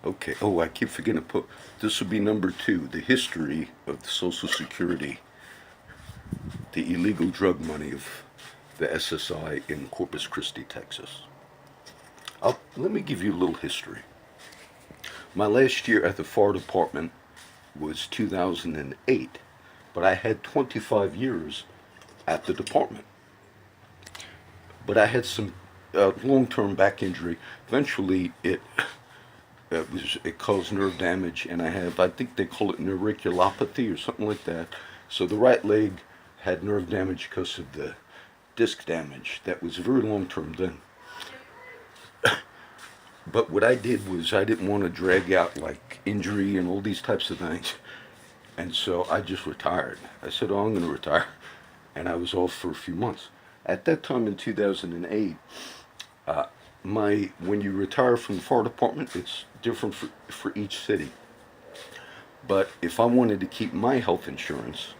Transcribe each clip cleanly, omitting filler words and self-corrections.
Okay. Oh, I keep forgetting to put. This will be number two. The history of the Social Security, the illegal drug money of the SSI in Corpus Christi, Texas. Let me give you a little history. My last year at the fire department was 2008, but I had 25 years at the department. But I had some long-term back injury. Eventually, it caused nerve damage, and I think they call it neuriculopathy or something like that. So the right leg had nerve damage because of the disc damage. That was very long-term then. But what I did was I didn't want to drag out like injury and all these types of things. And so I just retired. I said, oh, I'm going to retire. And I was off for a few months. At that time in 2008, when you retire from the fire department, it's different for each city. But if I wanted to keep my health insurance,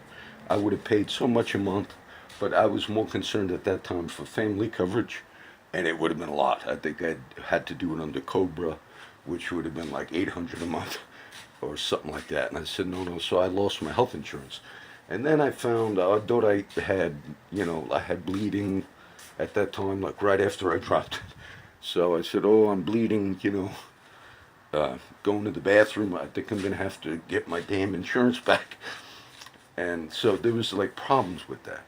I would have paid so much a month. But I was more concerned at that time for family coverage, and it would have been a lot. I think I had to do it under Cobra, which would have been like 800 a month or something like that. And I said, no, no. So I lost my health insurance. And then I found out that I had bleeding at that time, like right after I dropped it. So I said, oh, I'm bleeding, going to the bathroom. I think I'm going to have to get my damn insurance back. And so there was like problems with that.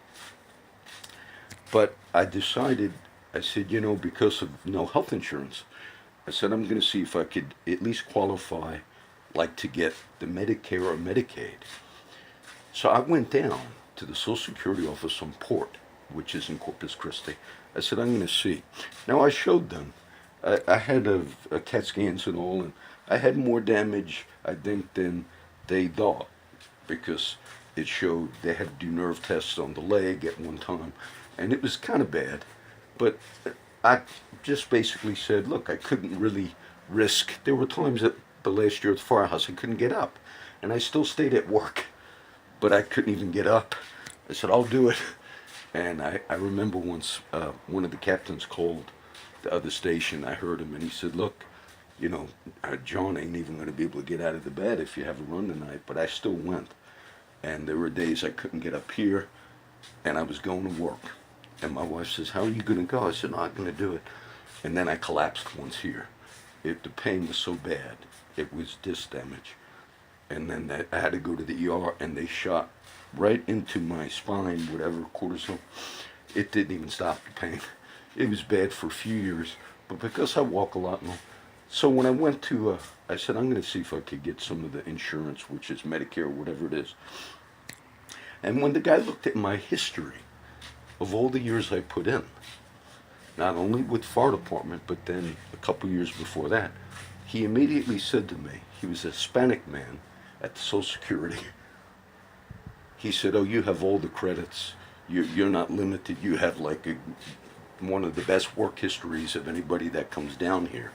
But I decided, I said, because of no health insurance, I said, I'm going to see if I could at least qualify, like to get the Medicare or Medicaid. So I went down to the Social Security office on Port, which is in Corpus Christi. I said, I'm going to see. Now I showed them. I had a CAT scans and all, and I had more damage, I think, than they thought, because it showed they had to do nerve tests on the leg at one time, and it was kind of bad. But I just basically said, look, I couldn't really risk. There were times that the last year at the firehouse I couldn't get up, and I still stayed at work, but I couldn't even get up. I said, I'll do it. And I remember once one of the captains called the other station. I heard him, and he said, look, John ain't even going to be able to get out of the bed if you have a run tonight. But I still went. And there were days I couldn't get up here, and I was going to work. And my wife says, how are you going to go? I said, no, I'm going to do it. And then I collapsed once here. The pain was so bad. It was disc damage. And then I had to go to the ER, and they shot right into my spine, whatever, cortisone. It didn't even stop the pain. It was bad for a few years, but because I walk a lot more. So when I went to, I said, I'm going to see if I could get some of the insurance, which is Medicare or whatever it is. And when the guy looked at my history of all the years I put in, not only with fire department, but then a couple years before that, he immediately said to me, he was a Hispanic man at the Social Security. He said, oh, you have all the credits. You're not limited. You have like one of the best work histories of anybody that comes down here.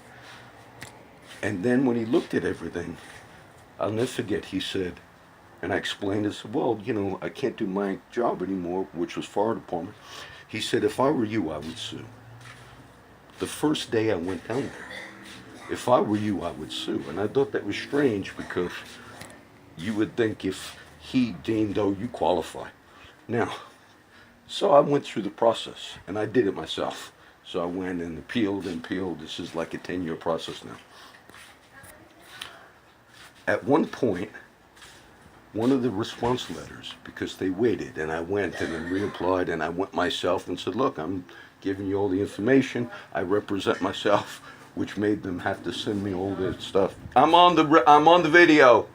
And then when he looked at everything, I'll never forget, he said, and I explained this, well, I can't do my job anymore, which was fire department. He said, if I were you, I would sue. The first day I went down there, if I were you, I would sue. And I thought that was strange, because you would think if he deemed, oh, you qualify. Now, so I went through the process, and I did it myself. So I went and appealed and appealed. This is like a 10-year process now. At one point, one of the response letters, because they waited, and I went and then reapplied, and I went myself and said, look, I'm giving you all the information. I represent myself, which made them have to send me all this stuff. I'm on the video.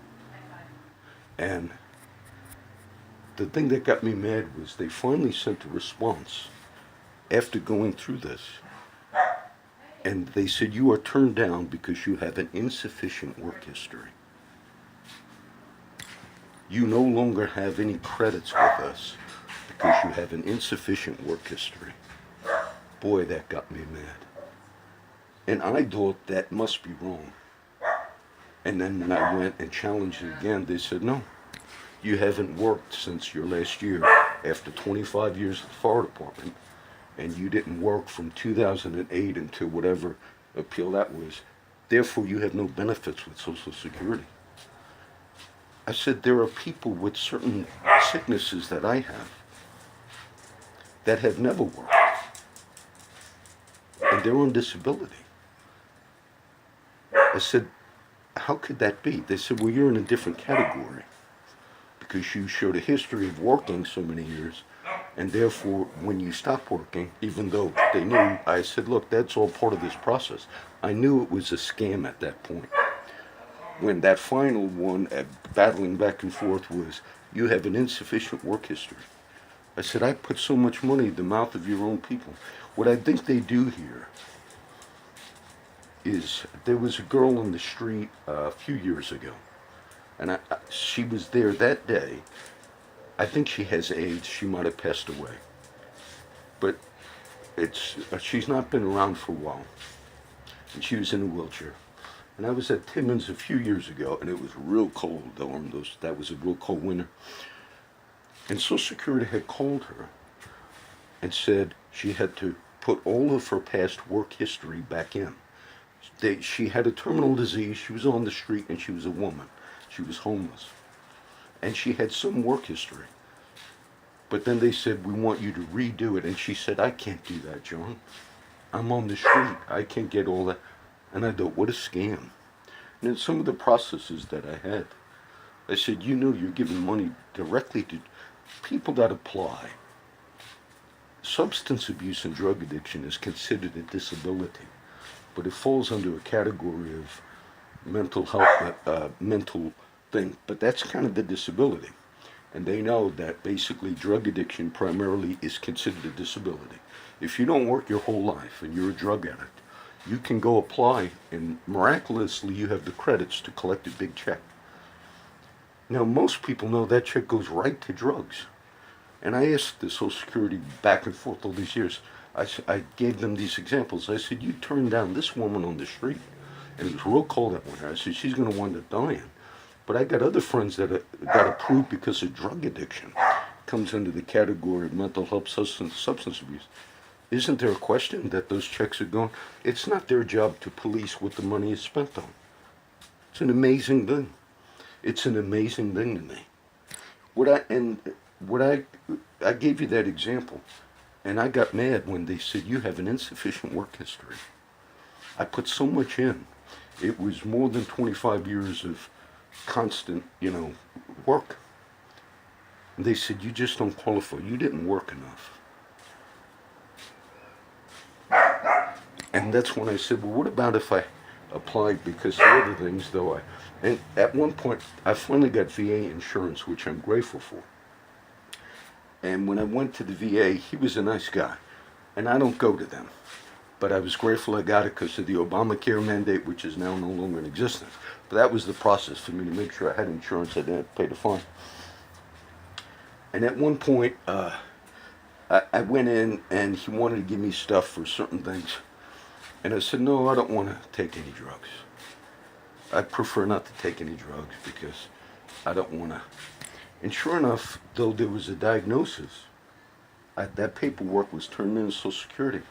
And the thing that got me mad was they finally sent a response after going through this. And they said, you are turned down because you have an insufficient work history. You no longer have any credits with us because you have an insufficient work history. Boy, that got me mad. And I thought that must be wrong. And then when I went and challenged it again, they said, no, you haven't worked since your last year after 25 years at the fire department, and you didn't work from 2008 until whatever appeal that was. Therefore, you have no benefits with Social Security. I said, there are people with certain sicknesses that I have that have never worked, and they're on disability. I said, how could that be? They said, well, you're in a different category because you showed a history of working so many years, and therefore, when you stop working, even though they knew, I said, look, that's all part of this process. I knew it was a scam at that point. When that final one, battling back and forth, was, you have an insufficient work history. I said, I put so much money in the mouth of your own people. What I think they do here is, there was a girl on the street a few years ago, and she was there that day. I think she has AIDS. She might have passed away. But she's not been around for a while. And she was in a wheelchair. And I was at Timmins a few years ago, and it was real cold. That was a real cold winter. And Social Security had called her and said she had to put all of her past work history back in. She had a terminal disease, she was on the street, and she was a woman. She was homeless. And she had some work history. But then they said, we want you to redo it. And she said, I can't do that, John. I'm on the street. I can't get all that. And I thought, what a scam. And then some of the processes that I had, I said, you know, you're giving money directly to people that apply. Substance abuse and drug addiction is considered a disability, but it falls under a category of mental health, mental thing. But that's kind of the disability. And they know that basically drug addiction primarily is considered a disability. If you don't work your whole life and you're a drug addict, you can go apply and miraculously you have the credits to collect a big check. Now most people know that check goes right to drugs. And I asked the Social Security back and forth all these years, I gave them these examples. I said, you turned down this woman on the street, and it was real cold that winter. I said, she's going to wind up dying. But I got other friends that got approved because of drug addiction. Comes under the category of mental health, substance abuse. Isn't there a question that those checks are going? It's not their job to police what the money is spent on. It's an amazing thing. It's an amazing thing to me. I gave you that example, and I got mad when they said you have an insufficient work history. I put so much in. It was more than 25 years of constant, work. And they said, you just don't qualify. You didn't work enough. And that's when I said, well, what about if I applied because of other things, though and at one point, I finally got VA insurance, which I'm grateful for. And when I went to the VA, he was a nice guy. And I don't go to them. But I was grateful I got it because of the Obamacare mandate, which is now no longer in existence. But that was the process for me to make sure I had insurance. I didn't have to pay the fine. And at one point, I went in and he wanted to give me stuff for certain things. And I said, no, I don't want to take any drugs. I prefer not to take any drugs because I don't want to. And sure enough, though there was a diagnosis, that paperwork was turned in to Social Security.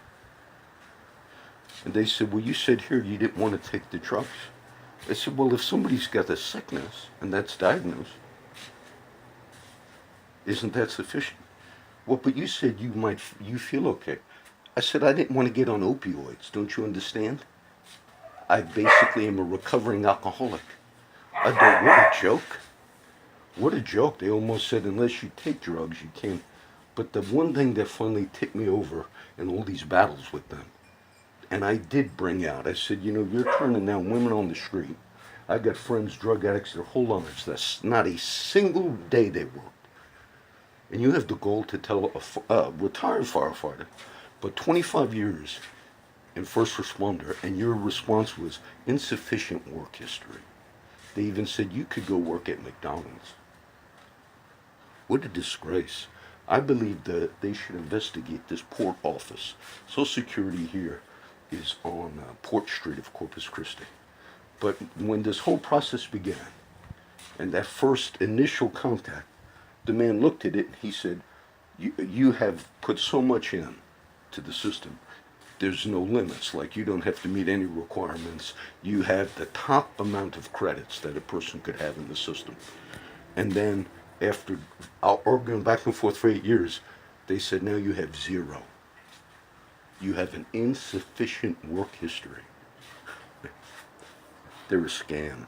And they said, well, you said here you didn't want to take the drugs. I said, well, if somebody's got a sickness and that's diagnosed, isn't that sufficient? Well, but you said you feel okay. I said, I didn't want to get on opioids. Don't you understand? I basically am a recovering alcoholic. I thought, what a joke. What a joke. They almost said, unless you take drugs, you can't. But the one thing that finally tipped me over in all these battles with them, and I did bring out, I said, you're turning down women on the street. I got friends, drug addicts, their whole lives. That's not a single day they worked. And you have the goal to tell a retired firefighter, but 25 years in first responder, and your response was insufficient work history. They even said you could go work at McDonald's. What a disgrace. I believe that they should investigate this port office. Social Security here is on Port Street of Corpus Christi. But when this whole process began, and that first initial contact, the man looked at it and he said, you have put so much in to the system. there's no limits. Like, you don't have to meet any requirements. You have the top amount of credits that a person could have in the system. And then after arguing back and forth for 8 years, they said, now you have zero. You have an insufficient work history. They're a scam.